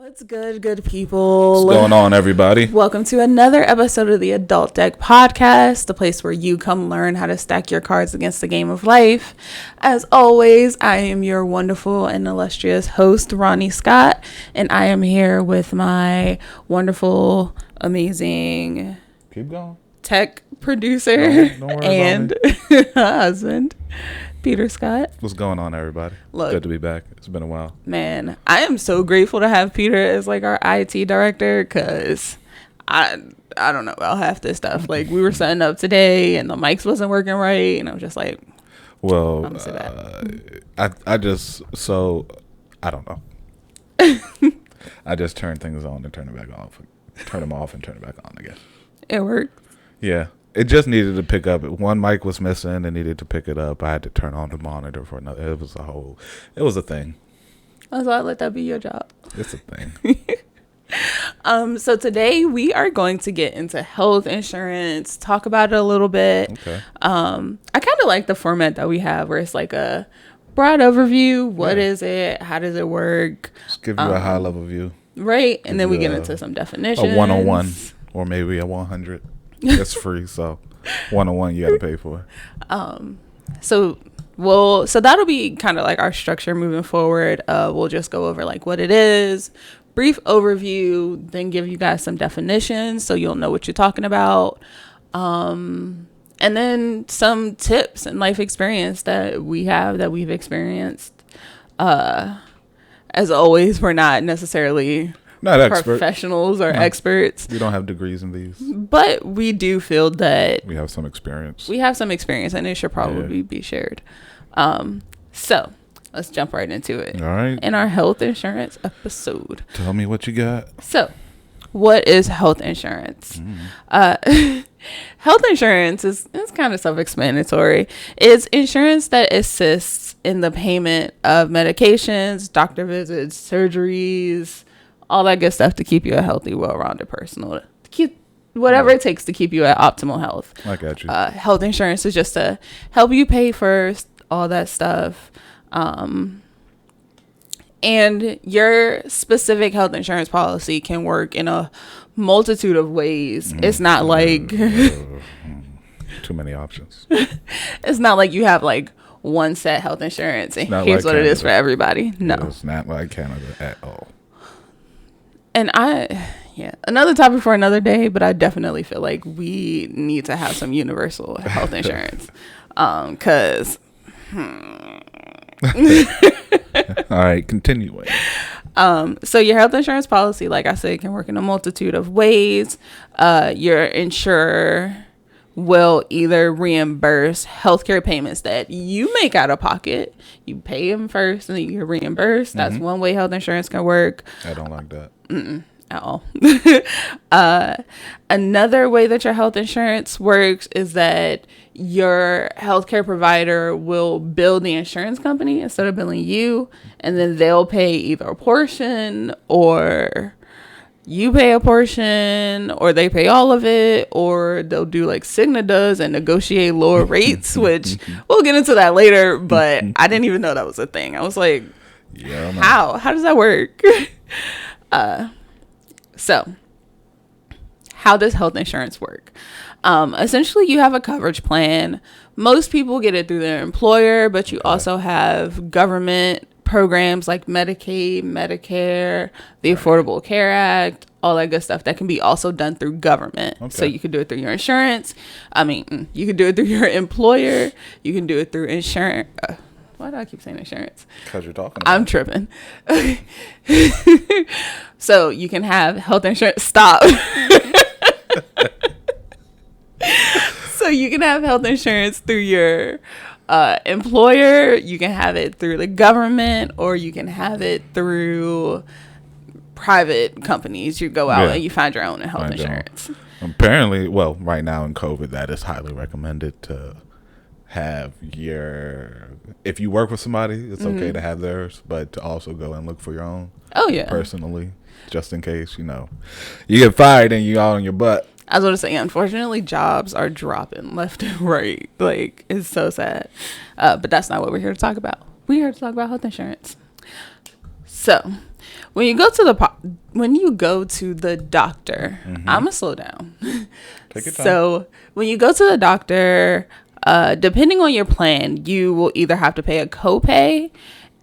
What's good people? What's going on, everybody? Welcome to another episode of the Adult Deck Podcast, the place where you come learn how to stack your cards against the game of life. As always, I am your wonderful and illustrious host, Ronnie Scott, and I am here with my wonderful, amazing Keep going. tech producer Don't worry and husband, Peter Scott. What's going on, everybody? Look, good to be back. It's been a while. Man, I am so grateful to have Peter as like our IT director because I don't know about half this stuff. Like we were setting up today and the mics wasn't working right, and I was just like, well, I don't know. I just turn things on and turn it back off, turn them off and turn it back on. I guess it worked. Yeah. It just needed to pick up. One mic was missing and needed to pick it up. I had to turn on the monitor for another. It was a thing. I thought, let that be your job. It's a thing. So today we are going to get into health insurance, talk about it a little bit. Okay. I kind of like the format that we have where it's like a broad overview. What is it? How does it work? Just give you a high level view. Right. And then we get into some definitions. A 101 or maybe a 100. It's free, so 101 you got to pay for. So that'll be kind of like our structure moving forward. We'll just go over like what it is, brief overview, then give you guys some definitions so you'll know what you're talking about. And then some tips and life experience that we've experienced. As always, we're not necessarily professionals or experts. We don't have degrees in these. But we do feel that we have some experience. And it should probably be shared. So let's jump right into it. All right. In our health insurance episode. Tell me what you got. So what is health insurance? Health insurance is kind of self-explanatory. It's insurance that assists in the payment of medications, doctor visits, surgeries, all that good stuff to keep you a healthy, well-rounded person. To keep whatever it takes to keep you at optimal health. I got you. Health insurance is just to help you pay first, all that stuff. And your specific health insurance policy can work in a multitude of ways. It's not like too many options. It's not like you have like one set health insurance and here's like what Canada. It is for everybody. No, it's not like Canada at all. And another topic for another day, but I definitely feel like we need to have some universal health insurance. Cause all right, continuing. So your health insurance policy, like I said, can work in a multitude of ways. Your insurer will either reimburse healthcare payments that you make out of pocket. You pay them first and then you get reimbursed. That's one way health insurance can work. I don't like that. At all. Another way that your health insurance works is that your healthcare provider will bill the insurance company instead of billing you, and then they'll pay either a portion or you pay a portion, or they pay all of it, or they'll do like Cigna does and negotiate lower rates, which we'll get into that later, but I didn't even know that was a thing. I was like, yeah, how does that work? So how does health insurance work? Essentially you have a coverage plan. Most people get it through their employer, but you also have government programs like Medicaid, Medicare, the Affordable Care Act, all that good stuff that can be also done through government. Okay. So you could do it through your insurance. You could do it through your employer. You can do it through insurance. Why do I keep saying insurance? Because you're talking about I'm tripping. So you can have health insurance. Stop. So you can have health insurance through your employer. You can have it through the government, or you can have it through private companies. You go out and you find your own health insurance. Apparently, well, right now in COVID, that is highly recommended to have if you work with somebody, it's okay to have theirs, but to also go and look for your own. Oh yeah. Personally, just in case, you get fired and you all on your butt. I was going to say, unfortunately, jobs are dropping left and right. Like, it's so sad. But that's not what we're here to talk about. We're here to talk about health insurance. So when you go to the doctor, I'm gonna slow down. Take your time. So when you go to the doctor, depending on your plan, you will either have to pay a copay,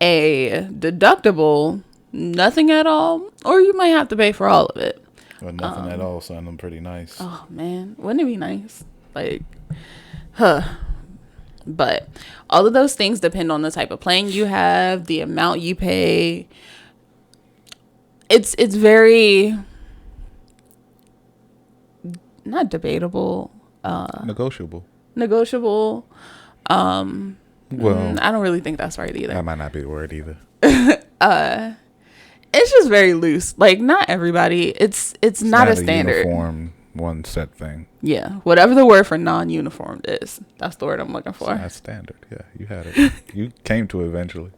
a deductible, nothing at all, or you might have to pay for all of it. Well, nothing at all sounding pretty nice. Oh man, wouldn't it be nice? Like, but all of those things depend on the type of plan you have, the amount you pay. It's very not debatable. Negotiable. Well, I don't really think that's right either. That might not be the word either. It's just very loose. Like, not everybody. It's not a standard. Uniform, one set thing. Yeah, whatever the word for non-uniform is, that's the word I'm looking for. It's not standard. Yeah, you had it. You came to it eventually.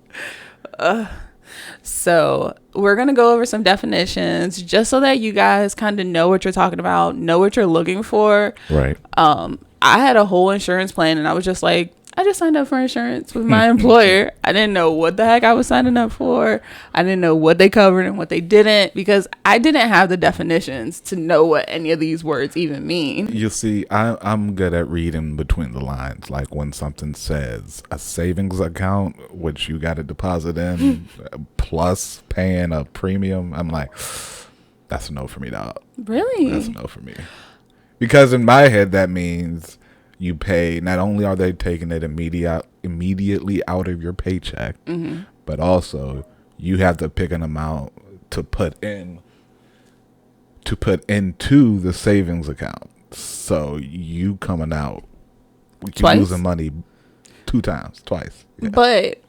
So we're going to go over some definitions just so that you guys kind of know what you're talking about, know what you're looking for. Right. I had a whole insurance plan and I was just like, I just signed up for insurance with my employer. I didn't know what the heck I was signing up for. I didn't know what they covered and what they didn't because I didn't have the definitions to know what any of these words even mean. You see, I'm good at reading between the lines. Like when something says a savings account, which you got to deposit in, plus paying a premium, I'm like, that's a no for me, dog. Really? That's a no for me. Because in my head, that means you pay, not only are they taking it immediately out of your paycheck, but also you have to pick an amount to put into the savings account. So you coming out, you losing money twice. Yeah. But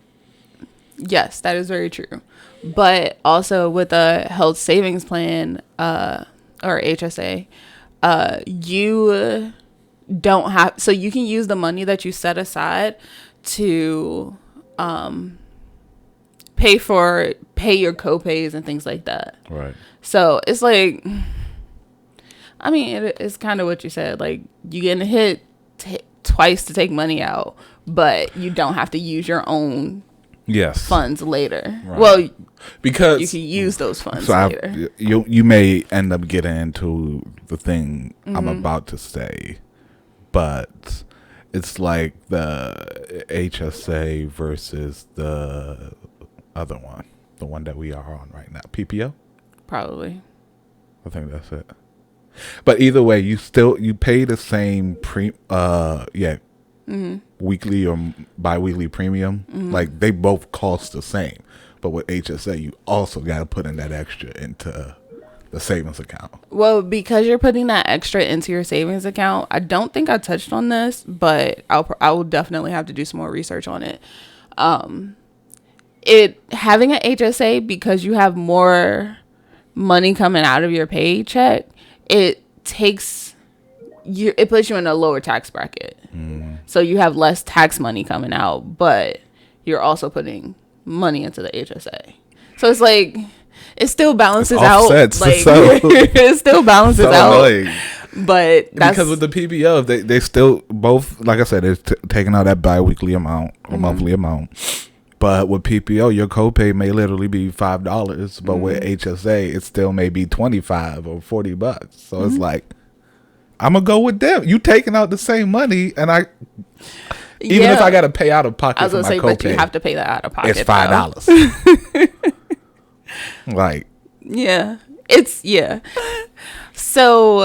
yes, that is very true. But also with a health savings plan, or HSA, you don't have, so you can use the money that you set aside to pay your copays and things like that. Right. So it's like, I mean, it's kind of what you said. Like, you getting hit twice to take money out, but you don't have to use your own funds later. Right. Well, because you can use those funds later. You may end up getting into the thing I'm about to say. But it's like the HSA versus the other one, the one that we are on right now, PPO. Probably. I think that's it. But either way, you pay the same weekly or bi-weekly premium. Like they both cost the same. But with HSA, you also got to put in that extra into the savings account. Well, because you're putting that extra into your savings account, I don't think I touched on this, but I will definitely have to do some more research on it. Having an HSA, because you have more money coming out of your paycheck, it puts you in a lower tax bracket. So you have less tax money coming out, but you're also putting money into the HSA. So it's like, it still balances out. Like, it still balances out. Annoying. But because with the PPO, they still both, like I said, it's taking out that bi-weekly amount or monthly amount. But with PPO, your copay may literally be $5, but with HSA, it still may be $25 or $40. So it's like, I'm gonna go with them. You taking out the same money, and even if I got to pay out of pocket, I was gonna say, but you have to pay that out of pocket. It's $5. Like, so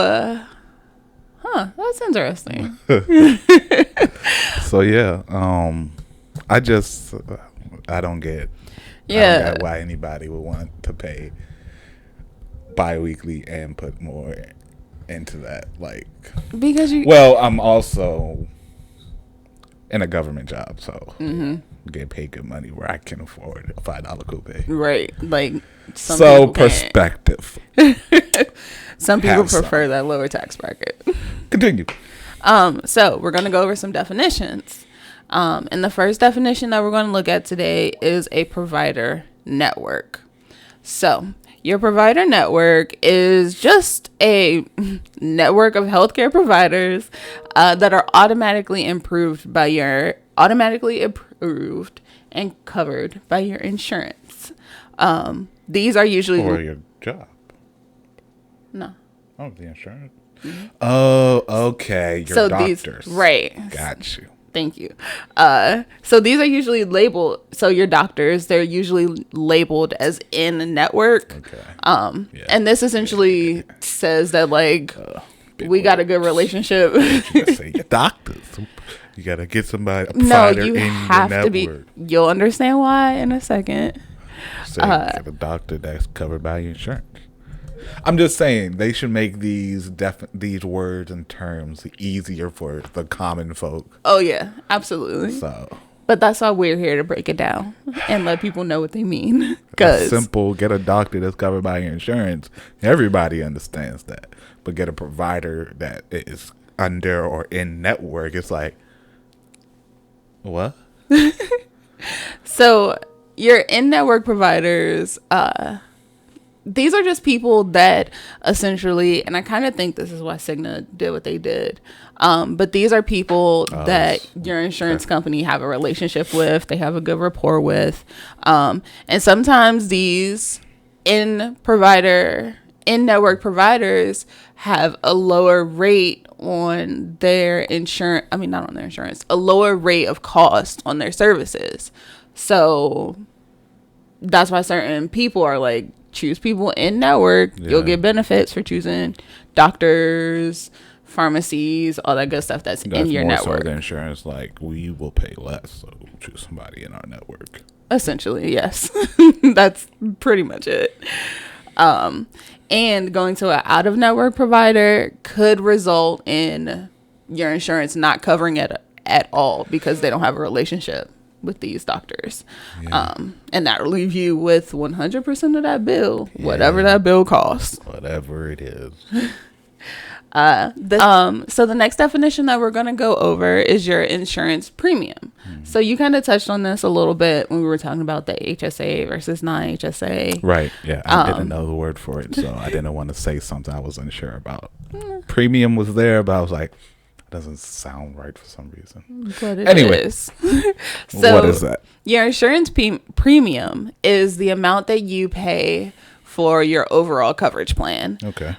that's interesting. So I don't get why anybody would want to pay bi-weekly and put more into that, like, because I'm also in a government job, so get paid good money where I can afford a $5 copay. Right. Like, so perspective. Some people prefer that lower tax bracket. Continue. So we're going to go over some definitions. And the first definition that we're going to look at today is a provider network. So your provider network is just a network of healthcare providers that are automatically approved and covered by your insurance. These are usually or your job. no. Oh, the insurance. Oh, okay. Your So doctors. right. Got you. Thank you. So these are usually labeled. So your doctors, they're usually labeled as in network. Okay. Yeah. And this essentially says that like we got a good relationship. You say your doctors. You gotta get somebody. A provider No, you in have your to be. You'll understand why in a second. Say get a doctor that's covered by insurance. I'm just saying they should make these words and terms easier for the common folk. Oh yeah, absolutely. So, but that's why we're here to break it down and let people know what they mean. Because simple, get a doctor that's covered by your insurance. Everybody understands that. But get a provider that is under or in network. It's like, what? So your in network providers. These are just people that essentially, and I kind of think this is why Cigna did what they did. But these are people that your insurance company have a relationship with, they have a good rapport with. And sometimes these in-network providers have a lower rate on their insurance. I mean, not on their insurance, a lower rate of cost on their services. So that's why certain people are like, choose people in network. Yeah. You'll get benefits for choosing doctors, pharmacies, all that good stuff that's in your network. So the insurance, like, we will pay less, so choose somebody in our network. Essentially, yes. That's pretty much it. And going to an out-of-network provider could result in your insurance not covering it at all because they don't have a relationship with these doctors. Yeah. And that will leave you with 100% of that bill, whatever that bill costs. Whatever it is. So the next definition that we're going to go over is your insurance premium. So you kind of touched on this a little bit when we were talking about the HSA versus non-HSA. Right. Yeah. I didn't know the word for it, so I didn't want to say something I was unsure about. Premium was there, but I was like, doesn't sound right for some reason. But it is. So what is that? Your insurance premium is the amount that you pay for your overall coverage plan. Okay.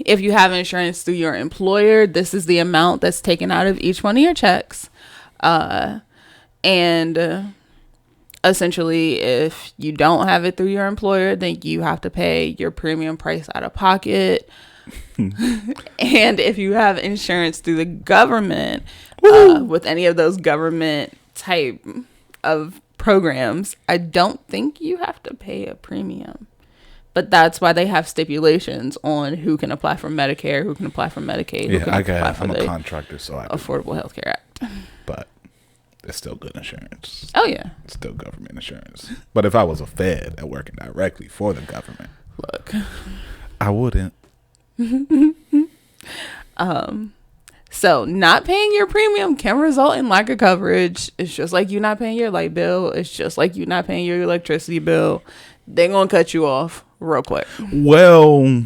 If you have insurance through your employer, this is the amount that's taken out of each one of your checks. And essentially, if you don't have it through your employer, then you have to pay your premium price out of pocket. And if you have insurance through the government, with any of those government type of programs, I don't think you have to pay a premium. But that's why they have stipulations on who can apply for Medicare, who can apply for Medicaid. I'm a contractor, so I Affordable Health Care Act. But it's still good insurance. Oh, yeah. It's still government insurance. But if I was a Fed and working directly for the government, look, I wouldn't. So not paying your premium can result in lack of coverage. It's just like you not paying your light bill. It's just like you not paying your electricity bill. They're gonna cut you off real quick. Well,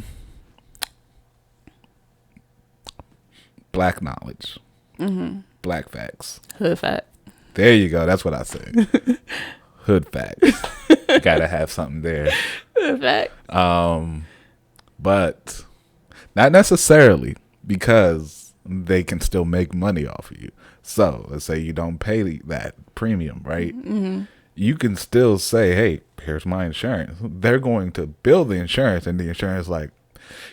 black knowledge, black facts, hood fact. There you go. That's what I said. Hood facts. Gotta have something there. Hood fact. But not necessarily, because they can still make money off of you. So let's say you don't pay that premium, right? Mm-hmm. You can still say, hey, here's my insurance. They're going to bill the insurance, and the insurance like,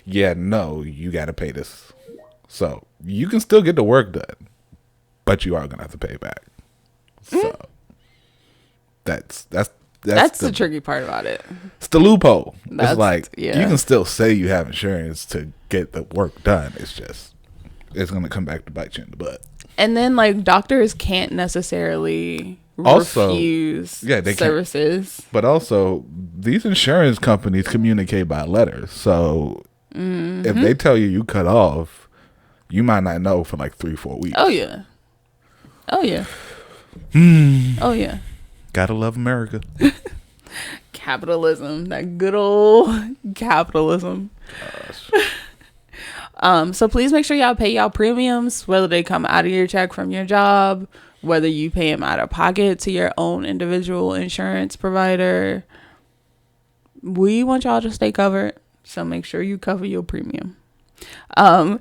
yeah, no, you got to pay this. So you can still get the work done, but you are going to have to pay back. So that's the tricky part about it. It's the loophole. It's like, you can still say you have insurance to get the work done. It's just, it's going to come back to bite you in the butt. And then, like, doctors can't necessarily refuse services. But also, these insurance companies communicate by letter. So if they tell you cut off, you might not know for like 3-4 weeks. Oh, yeah. Oh, yeah. Oh, yeah. Gotta love America. Capitalism. That good old capitalism. Gosh. So please make sure y'all pay y'all premiums, whether they come out of your check from your job, whether you pay them out of pocket to your own individual insurance provider, we want y'all to stay covered. So make sure you cover your premium. So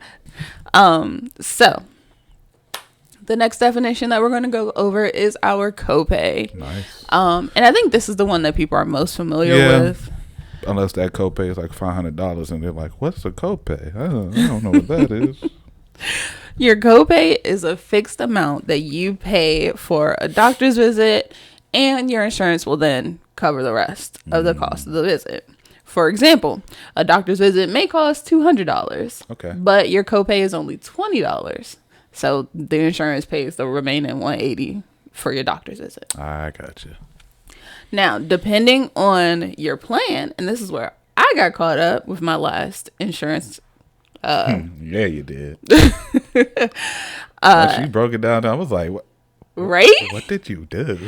the next definition that we're going to go over is our copay. Nice. And I think this is the one that people are most familiar with. Unless that copay is like $500 and they're like, what's a copay? I don't know what that is. Your copay is a fixed amount that you pay for a doctor's visit, and your insurance will then cover the rest of the cost of the visit. For example, a doctor's visit may cost $200. Okay. But your copay is only $20. So the insurance pays the remaining $180 for your doctor's visit. I got you. Now, depending on your plan, and this is where I got caught up with my last insurance. Yeah, you did. When she broke it down, I was like, what? Right? What did you do?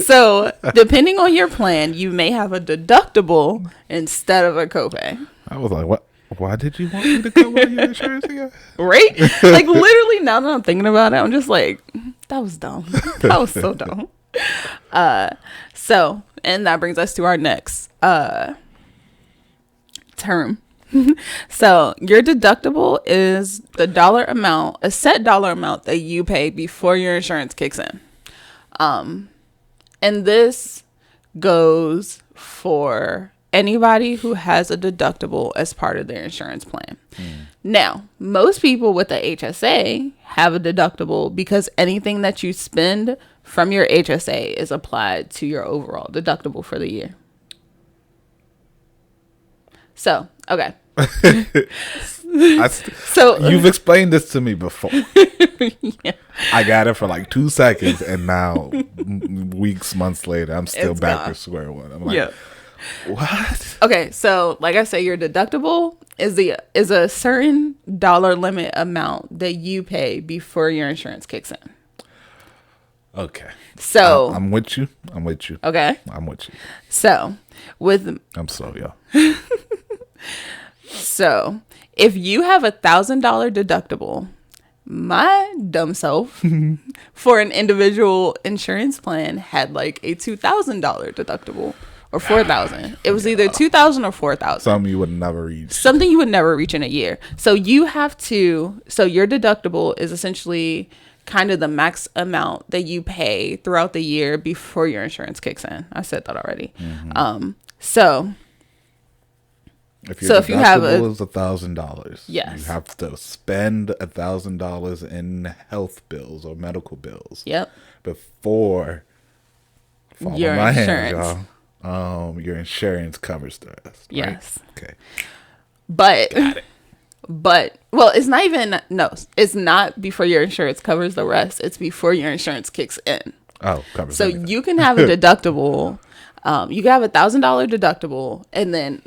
So, depending on your plan, you may have a deductible instead of a copay. I was like, what? Why did you want me to cover your insurance again? Right? Like, literally, now that I'm thinking about it, I'm just like, that was dumb. That was so dumb. So, and that brings us to our next term. So your deductible is the dollar amount, a set dollar amount that you pay before your insurance kicks in. And this goes for anybody who has a deductible as part of their insurance plan. Now, most people with the HSA have a deductible because anything that you spend from your HSA is applied to your overall deductible for the year. So, okay. So you've explained this to me before. Yeah. I got it for like 2 seconds, and now weeks, months later, I'm still It's back gone. to square one. I'm like, what? Okay, so like I say, your deductible is a certain dollar limit amount that you pay before your insurance kicks in. Okay. So I'm with you. Okay. I'm with you. So I'm slow, y'all. So if you have $1,000 deductible, my dumb self for an individual insurance plan had like a $2,000 deductible or $4,000. It was either $2,000 or $4,000. Something you would never reach. Something you would never reach in a year. So your deductible is essentially kind of the max amount that you pay throughout the year before your insurance kicks in. I said that already. So if your if you have deductible is $1,000, yes, you have to spend $1,000 in health bills or medical bills. Yep. Before your my insurance. hand, y'all. Your insurance covers the rest. Right? Yes. Okay. But well, it's not even it's not before your insurance covers the rest. It's before your insurance kicks in. Oh, covers. So everything. you can have a deductible. You can have $1,000 deductible, and then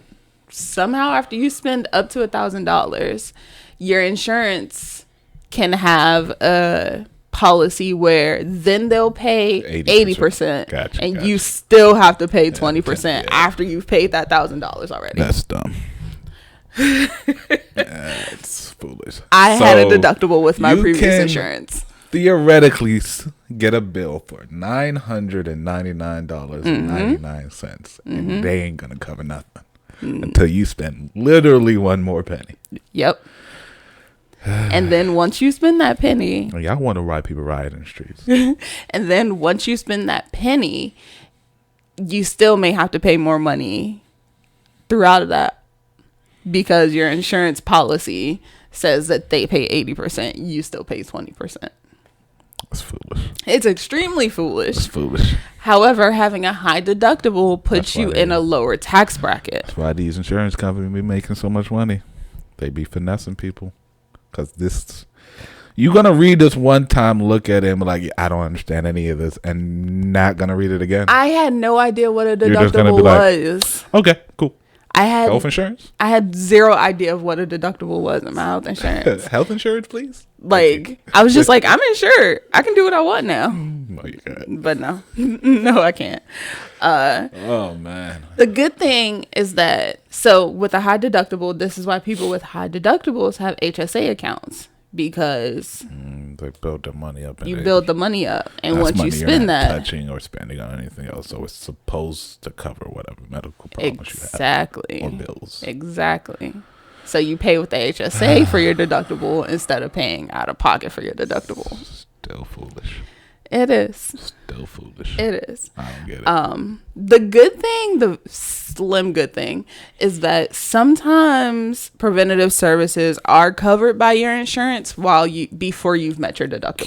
somehow after you spend up to $1,000, your insurance can have a policy where then they'll pay 80%, Gotcha, and gotcha. you still have to pay 20% after you've paid that $1,000 already. That's dumb. That's foolish. I had a deductible with my previous insurance. Theoretically, get a bill for $999.99, and they ain't gonna cover nothing until you spend literally one more penny. Yep. And then once you spend that penny, Y'all want to ride people ride in the streets. and then once you spend that penny, you still may have to pay more money throughout that because your insurance policy says that they pay 80%. You still pay 20%. That's foolish. It's extremely foolish. That's foolish. However, having a high deductible puts you in a lower tax bracket. That's why these insurance companies be making so much money. They be finessing people. Because you're going to read this one time, look at it, and be like, I don't understand any of this, and not going to read it again. I had no idea what a You're just gonna deductible be was. like, okay, cool. Health insurance? I had zero idea of what a deductible was in my health insurance. Health insurance, please? Like, I was just like, I'm insured. I can do what I want now. No, you can't. But no. No, I can't. Oh, man. The good thing is that, so with a high deductible, this is why people with high deductibles have HSA accounts. because they build the money up. You build the money up, and that's once you money you're spend not that, touching or spending on anything else, so it's supposed to cover whatever medical problems exactly, you have or bills. Exactly. So you pay with the HSA for your deductible instead of paying out of pocket for your deductible. Still foolish. It is. Still foolish. It is. I don't get it. The good thing, the slim good thing, is that sometimes preventative services are covered by your insurance before you've met your deductible.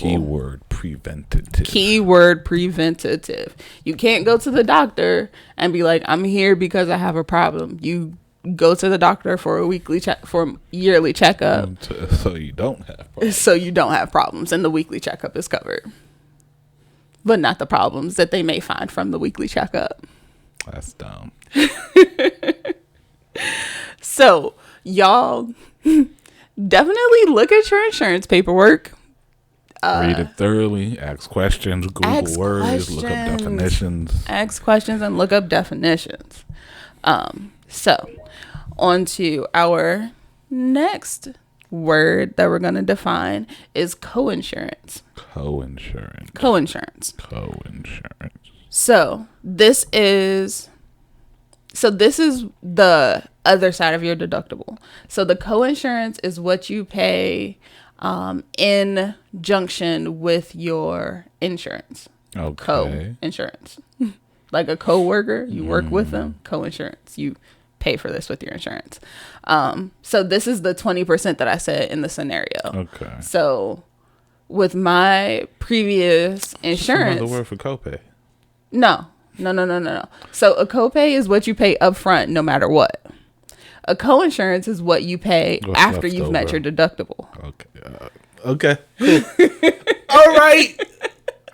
Keyword preventative. You can't go to the doctor and be like, I'm here because I have a problem. You go to the doctor for a yearly checkup. So you don't have problems. So you don't have problems, and the weekly checkup is covered. But not the problems that they may find from the weekly checkup. That's dumb. So, y'all definitely look at your insurance paperwork. Read it thoroughly. Ask questions. Google words. Look up definitions. Ask questions and look up definitions. So, on to our next word that we're going to define is coinsurance. Coinsurance. So this is the other side of your deductible. So the coinsurance is what you pay in junction with your insurance. Okay. Co-insurance. Like a co-worker, you work with them. Co-insurance. You pay for this with your insurance. So this is the 20% that I said in the scenario. Okay. So with my previous insurance, another word for copay. No. So a copay is what you pay up front no matter what. A coinsurance is what you pay after you've met your deductible. Okay. All right.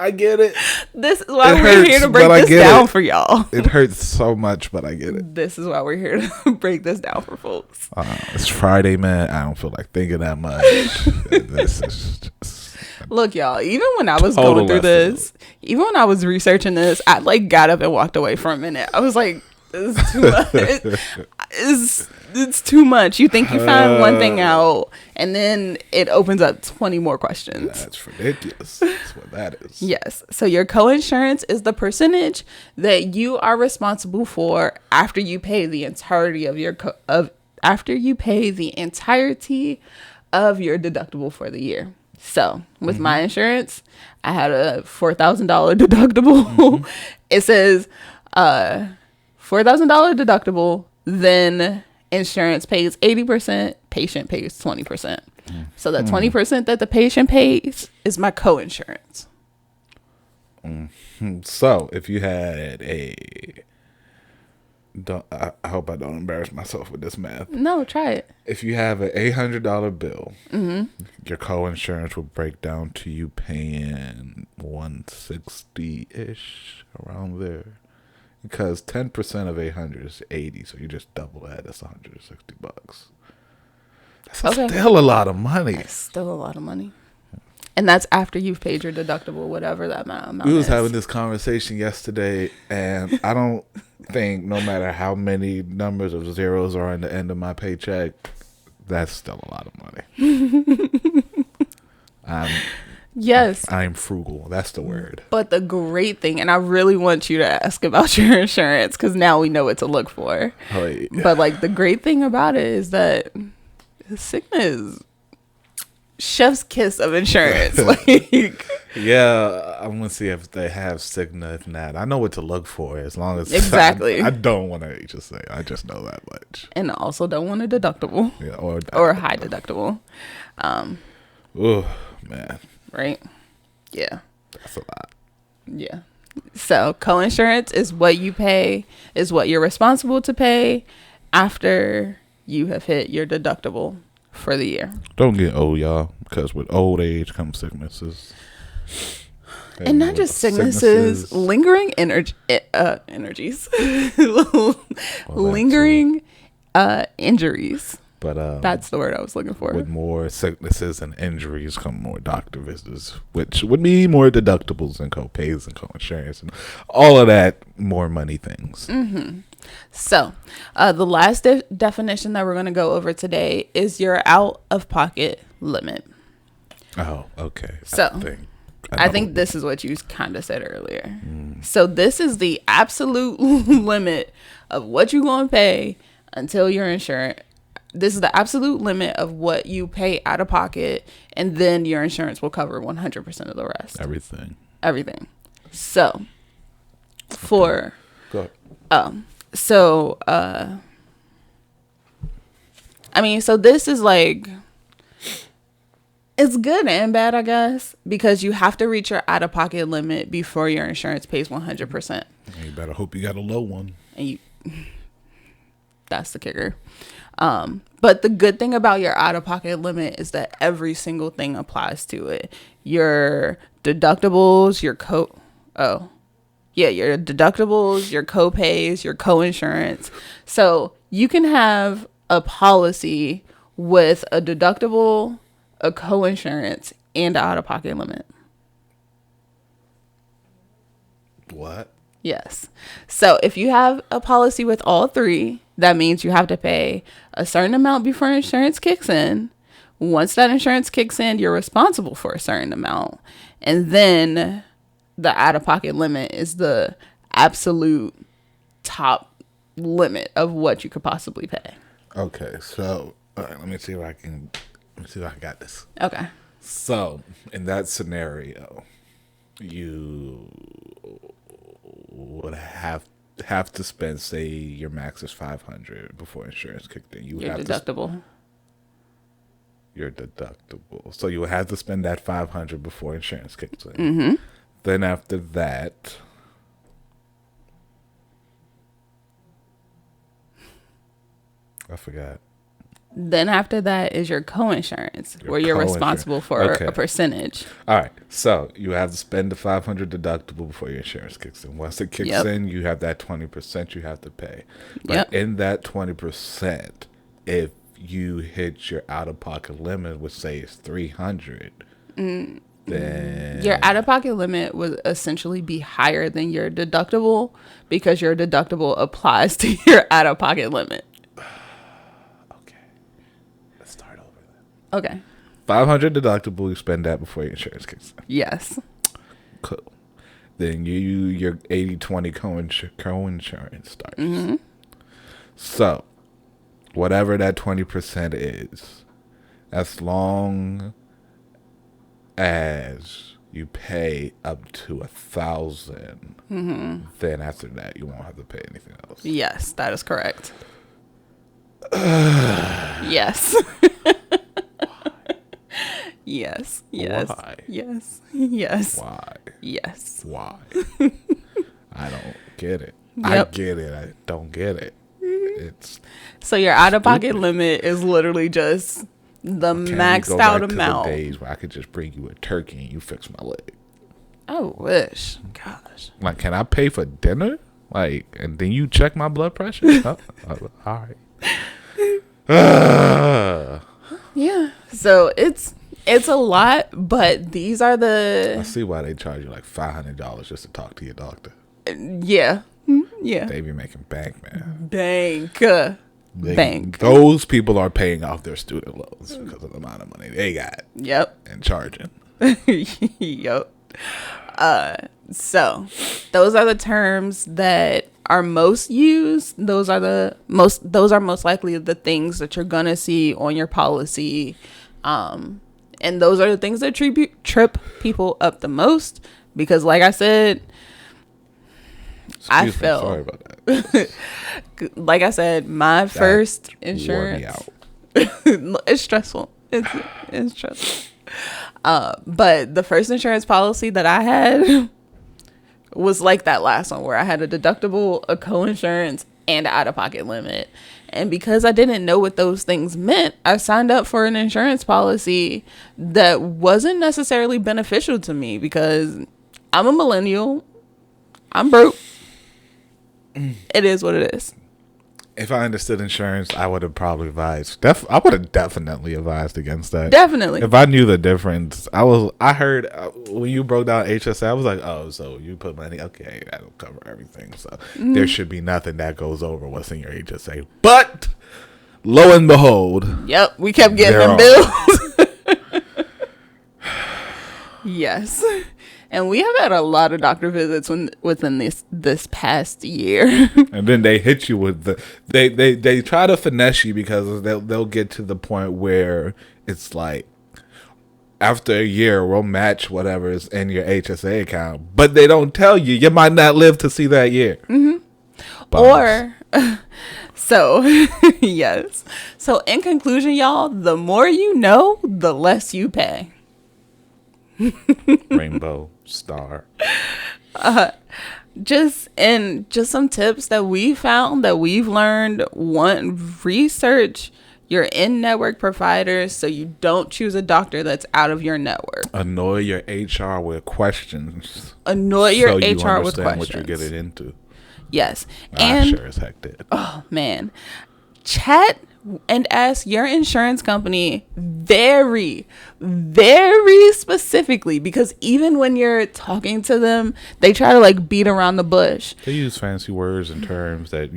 I get it. This is why we're here to break this down for y'all. It hurts so much, but I get it. This is why we're here to break this down for folks. It's Friday, man. I don't feel like thinking that much. This is just... Look, y'all, even when I was going through this, even when I was researching this, I got up and walked away for a minute. I was like, this is too much. It's too much. You think you find one thing out, and then it opens up 20 more questions. That's ridiculous. That's what that is. Yes. So your coinsurance is the percentage that you are responsible for after you pay the entirety of your deductible for the year. So with my insurance, I had a $4,000 deductible. It says $4,000 deductible, then insurance pays 80%, patient pays 20%. So the 20% that the patient pays is my coinsurance. So if you had I hope I don't embarrass myself with this math. No, try it. If you have an $800 bill, your coinsurance will break down to you paying $160-ish, around there. Because 10% of 800 is 80, so you just double that. That's $160. That's still a lot of money. That's still a lot of money. And that's after you've paid your deductible, whatever that amount We was is. having this conversation yesterday, and I don't think no matter how many numbers of zeros are in the end of my paycheck, that's still a lot of money. Yes. I'm frugal. That's the word. But the great thing, and I really want you to ask about your insurance because now we know what to look for. Oh, yeah. But like the great thing about it is that sickness is chef's kiss of insurance. Like, yeah, I'm gonna see if they have Cigna. If not, I know what to look for. As long as exactly, I don't want to HSA. I just know that much. And also don't want a deductible. Yeah, or a high deductible. Oh man. Right. Yeah. That's a lot. Yeah. So coinsurance is what you pay, is what you're responsible to pay after you have hit your deductible for the year. Don't get old, y'all, because with old age comes sicknesses. And not just sicknesses, lingering energies. Lingering injuries. But that's the word I was looking for. With more sicknesses and injuries come more doctor visits, which would mean more deductibles and co-pays and co-insurance and all of that more money things. So the last definition that we're going to go over today is your out-of-pocket limit. Oh, okay. So I think this is what you kind of said earlier. So this is the absolute limit of what you're going to pay until your insurance. This is the absolute limit of what you pay out of pocket, and then your insurance will cover 100% of the rest. Everything. So for go ahead. I mean, so this is like, it's good and bad, I guess, because you have to reach your out-of-pocket limit before your insurance pays 100%. You better hope you got a low one. And that's the kicker. But the good thing about your out-of-pocket limit is that every single thing applies to it. Your deductibles, your deductibles, your co-pays, your co-insurance. So you can have a policy with a deductible, a co-insurance, and an out-of-pocket limit. What? Yes. So if you have a policy with all three, that means you have to pay a certain amount before insurance kicks in. Once that insurance kicks in, you're responsible for a certain amount. And then the out-of-pocket limit is the absolute top limit of what you could possibly pay. Okay, so let me see if I got this. Okay. So in that scenario, you would have to spend, say your max is $500 before insurance kicked in. Your deductible. Your deductible. So you would have to spend that $500 before insurance kicks in. Mm-hmm. Then after that, I forgot. Then after that is your co-insurance, where you're responsible for a percentage. All right. So you have to spend the $500 deductible before your insurance kicks in. Once it kicks in, you have that 20% you have to pay. But in that 20%, if you hit your out-of-pocket limit, which say is $300, then your out-of-pocket limit would essentially be higher than your deductible because your deductible applies to your out-of-pocket limit. Okay. $500 deductible, you spend that before your insurance kicks in. Yes. Cool. Then your 80-20 co-insurance starts. Mm-hmm. So, whatever that 20% is, as long as you pay up to $1,000, then after that you won't have to pay anything else. Yes, that is correct. Yes. Yes. Why? Yes. Why? Yes. Why? I don't get it. Yep. I get it. I don't get it. It's so your out-of-pocket limit is literally just the maxed out amount. To the days where I could just bring you a turkey and you fix my leg. I wish. Gosh. Like, can I pay for dinner? Like, and then you check my blood pressure? All right. Yeah. So it's a lot, but these are I see why they charge you like $500 just to talk to your doctor. Yeah. Yeah. They be making bank, man. Bank. Those people are paying off their student loans because of the amount of money they got. Yep. And charging. Yep. So those are the terms that are most used. Those are most likely the things that you're gonna see on your policy. And those are the things that trip people up the most because, like I said, Sorry about that. Like I said, my first insurance. It's stressful. It's stressful. But the first insurance policy that I had was like that last one where I had a deductible, a co-insurance, and an out-of-pocket limit. And because I didn't know what those things meant, I signed up for an insurance policy that wasn't necessarily beneficial to me because I'm a millennial. I'm broke. It is what it is. If I understood insurance, I would have probably advised. I would have definitely advised against that. Definitely. If I knew the difference, I heard when you broke down HSA, I was like, oh, so you put money, okay, that'll cover everything. So there should be nothing that goes over what's in your HSA. But lo and behold, yep, we kept getting them bills. Yes. And we have had a lot of doctor visits within this past year. And then they hit you with they try to finesse you because they'll get to the point where it's like after a year we'll match whatever is in your HSA account, but they don't tell you you might not live to see that year. Or so yes. So in conclusion, y'all, the more you know, the less you pay. Rainbow star. Just some tips that we found, that we've learned. One, research your in-network providers so you don't choose a doctor that's out of your network. Annoy your HR with questions. Annoy your so HR you with understand questions. what you're getting into. Yes. I And sure as heck did. oh man, chat and ask your insurance company very, very specifically, because even when you're talking to them, they try to like beat around the bush. They use fancy words and terms that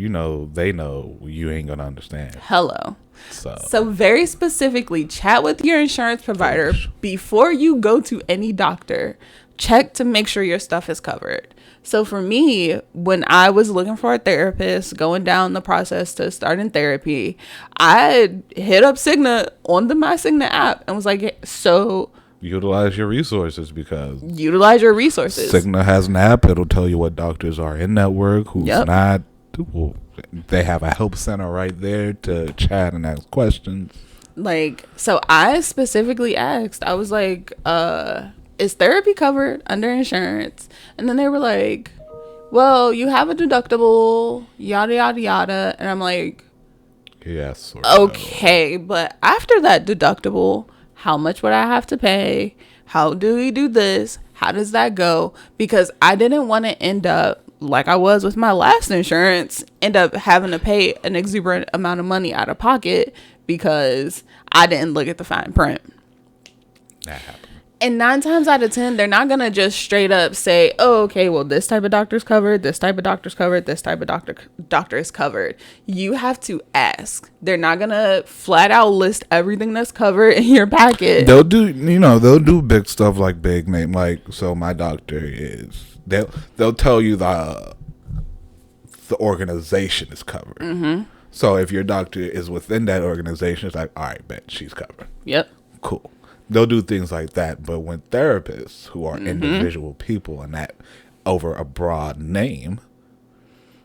they know you ain't gonna understand. Hello. So very specifically, chat with your insurance provider before you go to any doctor. Check to make sure your stuff is covered. So for me, when I was looking for a therapist, going down the process to starting therapy, I hit up Cigna on the My Cigna app and was like, so utilize your resources, because utilize your resources. Cigna has an app. It'll tell you what doctors are in network, who's not. Well, they have a help center right there to chat and ask questions. Like, so I specifically asked, I was like, is therapy covered under insurance? And then they were like, well, you have a deductible, yada, yada, yada. And I'm like, yes. Okay, but after that deductible, how much would I have to pay? How do we do this? How does that go? Because I didn't want to end up like I was with my last insurance, end up having to pay an exuberant amount of money out of pocket because I didn't look at the fine print. That happened. And 9 times out of 10, they're not going to just straight up say, oh, okay, well, this type of doctor's covered, this type of doctor's covered, this type of doctor is covered. You have to ask. They're not going to flat out list everything that's covered in your packet. They'll do big stuff like big name. Like, so my doctor is, they'll tell you the organization is covered. Mm-hmm. So if your doctor is within that organization, it's like, all right, bet she's covered. Yep. Cool. They'll do things like that. But when therapists, who are individual people and that over a broad name,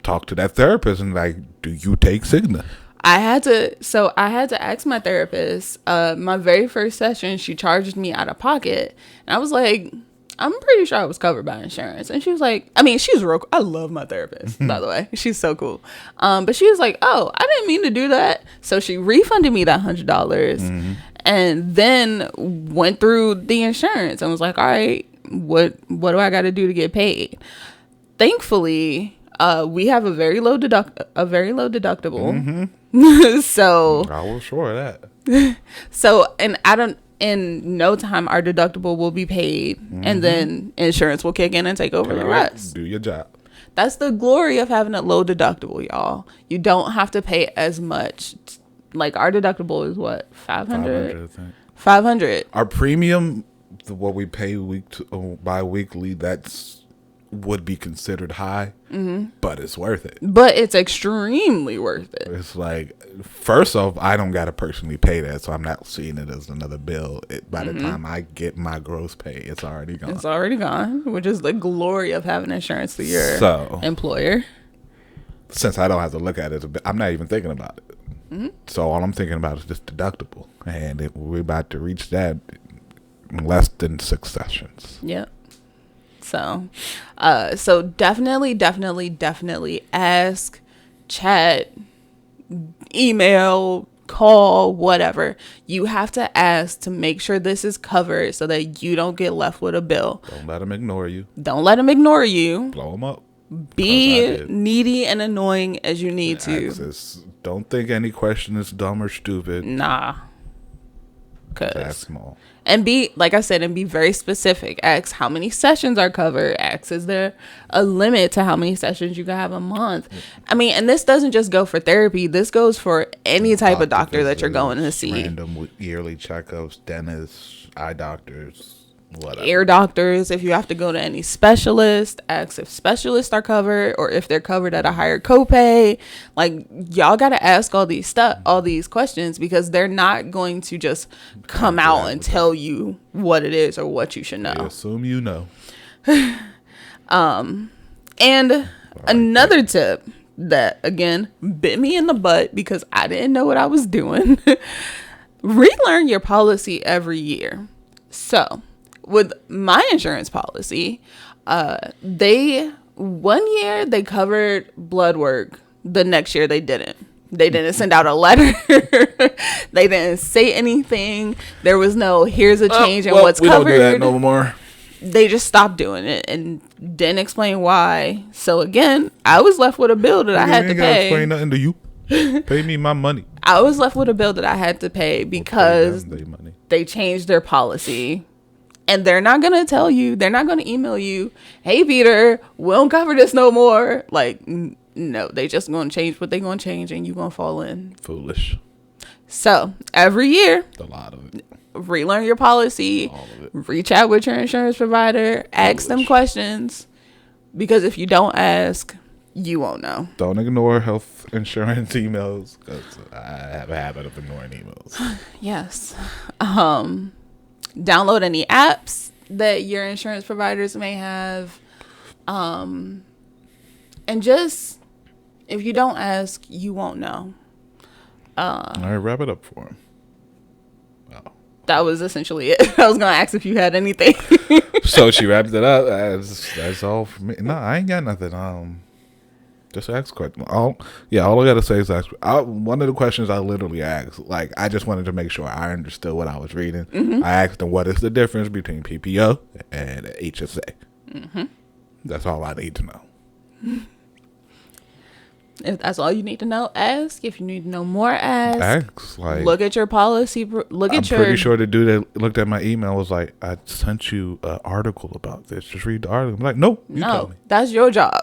talk to that therapist and like, do you take Cigna? I had to ask my therapist, my very first session, she charged me out of pocket. And I was like, I'm pretty sure I was covered by insurance. And she was like, I mean, she's real. I love my therapist, by the way. She's so cool. But she was like, oh, I didn't mean to do that. So she refunded me that $100 and then went through the insurance and was like, all right, what do I got to do to get paid? Thankfully, we have a very low deductible. So I was sure of that. So, and in no time, our deductible will be paid, and then insurance will kick in and take over the rest. Do your job. That's the glory of having a low deductible, y'all. You don't have to pay as much. Like, our deductible is what, 500? 500. Our premium, what we pay bi-weekly, would be considered high, but it's worth it. But it's extremely worth it. It's like, first off, I don't got to personally pay that, so I'm not seeing it as another bill. By the time I get my gross pay, it's already gone. It's already gone, which is the glory of having insurance through your employer. Since I don't have to look at it, I'm not even thinking about it. So all I'm thinking about is this deductible, and we're about to reach that in less than 6 sessions. Yep. So definitely ask, chat, email, call, whatever. You have to ask to make sure this is covered so that you don't get left with a bill. Don't let them ignore you. Blow them up. Be needy and annoying as you need to. Don't think any question is dumb or stupid. Nah. That's small. And be, like I said, and be very specific. Ask how many sessions are covered. Ask, is there a limit to how many sessions you can have a month? I mean, and this doesn't just go for therapy. This goes for any type of doctor that you're going to see. Random yearly checkups, dentists, eye doctors. Whatever. Ear doctors, if you have to go to any specialist, ask if specialists are covered or if they're covered at a higher copay. Like, y'all got to ask all these questions, because they're not going to just come out and tell you what it is or what you should know. They assume you know. And another tip that, again, bit me in the butt because I didn't know what I was doing. Relearn your policy every year. So with my insurance policy, one year they covered blood work. The next year they didn't. They didn't send out a letter. They didn't say anything. There was no, here's a change in what's covered. We don't do that no more. They just stopped doing it and didn't explain why. So again, I was left with a bill that I had to pay. Ain't gotta explain nothing to you. Pay me my money. I was left with a bill that I had to pay because they changed their policy. And they're not going to tell you, they're not going to email you, hey, Peter, we don't cover this no more. Like, no, they just going to change what they going to change, and you going to fall in. Foolish. So every year, a lot of it. Relearn your policy, all of it. Reach out with your insurance provider, ask them questions, because if you don't ask, you won't know. Don't ignore health insurance emails, because I have a habit of ignoring emails. Yes. Download any apps that your insurance providers may have. And just, if you don't ask, you won't know. All right, wrap it up for him. Oh. That was essentially it. I was going to ask if you had anything. So she wrapped it up. That's all for me. No, I ain't got nothing. Just ask questions. All I gotta say is ask. One of the questions I literally asked, like, I just wanted to make sure I understood what I was reading. Mm-hmm. I asked them, what is the difference between PPO and HSA? Mm-hmm. That's all I need to know. If that's all you need to know, ask. If you need to know more, ask. Ask. Like, look at your policy. I'm pretty sure the dude that looked at my email was like, I sent you an article about this. Just read the article. I'm like, no, tell me. That's your job.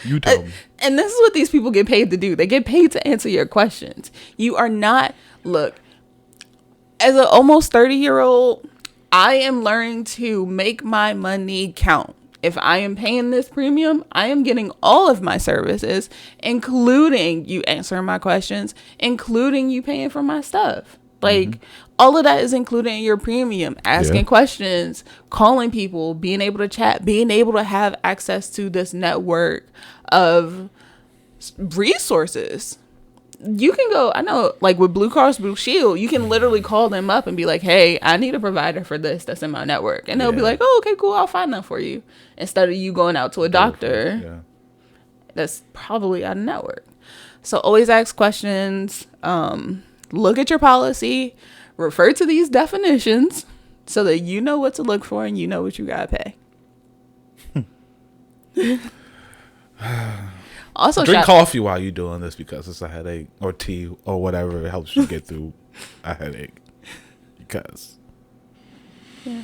You tell me. And this is what these people get paid to do. They get paid to answer your questions. You are not, look, as an almost 30-year-old, I am learning to make my money count. If I am paying this premium, I am getting all of my services, including you answering my questions, including you paying for my stuff. Like, all of that is included in your premium. Asking questions, calling people, being able to chat, being able to have access to this network of resources. You can go, I know, like with Blue Cross Blue Shield, you can literally call them up and be like, hey, I need a provider for this that's in my network. And they'll be like, oh, okay, cool, I'll find that for you. Instead of you going out to a doctor that's probably out of network. So always ask questions. Look at your policy. Refer to these definitions so that you know what to look for and you know what you got to pay. Also, drink coffee while you're doing this because it's a headache, or tea or whatever. It helps you get through a headache. Because. Yeah.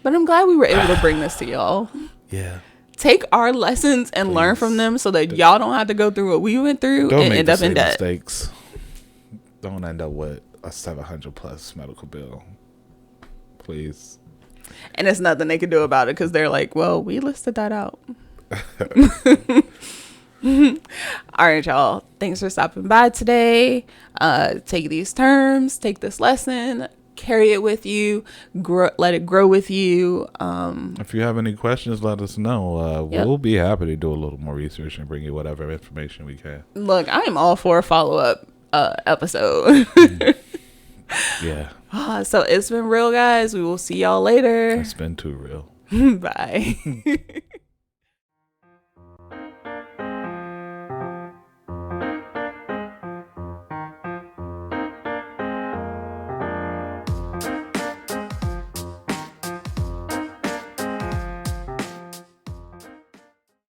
But I'm glad we were able to bring this to y'all. Yeah. Take our lessons and learn from them so that y'all don't have to go through what we went through and end up in debt. Mistakes. Don't end up with a $700+ medical bill. Please. And it's nothing they can do about it because they're like, well, we listed that out. All right, y'all. Thanks for stopping by today. Take these terms, take this lesson, carry it with you, let it grow with you. If you have any questions, let us know. We'll be happy to do a little more research and bring you whatever information we can. Look, I am all for a follow-up episode. Yeah. So it's been real, guys. We will see y'all later. It's been too real. Bye.